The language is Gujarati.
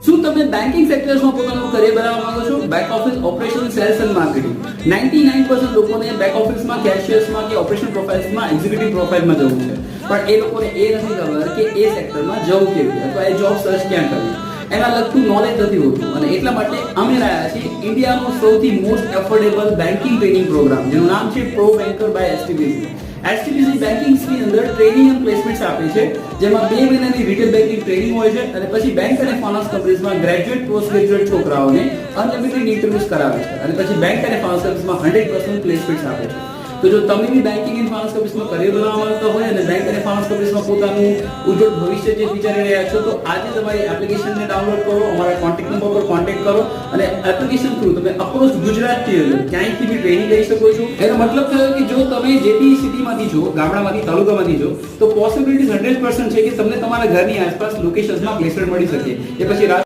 શું તમે બેન્કિંગ સેક્ટર્સમાં પોતાનું કરિયર બનાવવા માંગો છો? Back office, operation, cells and marketing. 99% લોકોને બેક ઓફિસમાં, કેશિયર્સમાં કે ઓપરેશન પ્રોફાઇલ્સમાં, એક્ઝિક્યુટિવ પ્રોફાઇલમાં જવું છે, પણ એ લોકોને એ નથી ખબર કે એ સેક્ટરમાં જવું કેવી રીતે અથવા એ જોબ સર્ચ ક્યાં કરવી. એના લગતું નોલેજ નથી હોતું અને એટલા માટે અમે લાયા છીએ ઇન્ડિયાનો સૌથી most affordable banking training programme, જેનું નામ છે pro banker by STBC. STBC બેન્કિંગ્સની અંદર ટ્રેનિંગ એન્ડ પ્લેસમેન્ટ્સ આપે છે, જેમાં 2 મહિનાની રિટેલ બેન્કિંગ ટ્રેનિંગ હોય છે અને પછી બેંક અને ફાઇનાન્સ કંપનીઝમાં ગ્રેજ્યુએટ, પોસ્ટ ગ્રેજ્યુએટ છોકરાઓને અનલિમિટેડ ઇન્ટરવ્યુઝ કરાવે છે અને પછી બેંક અને ફાઇનાન્સ કંપનીઝમાં 100% પ્લેસમેન્ટ્સ આપે છે. તો જો તમે બી બેન્કિંગ એન્ડ ફાઇનાન્સ કંપનીઝમાં કરિયર બનાવવા માંગતા હોય અને બેંક અને ફાઇનાન્સ કંપનીઝમાં પોતાનું ઉજ્જવળ ભવિષ્ય જે વિચારી રહ્યા છો, તો આજે તમારી એપ્લિકેશનને ડાઉનલોડ કરો, અમારા કોન્ટેક્ટ નંબર પર કોન્ટેક્ટ કરો અને એપ્લિકેશન થ્રુ તમે અક્રોસ ગુજરાતથી ક્યાંયથી બી ટ્રેનિંગ લઈ શકો છો. એનો મતલબ થયો કે જો તમે જે બી સિટીમાંથી છો, ગામડામાંથી, તાલુકામાંથી છો, તો પોસિબિલિટીઝ 100% છે કે તમને તમારા ઘરની આસપાસ લોકેશન્સમાં પ્લેસમેન્ટ મળી શકે. એ પછી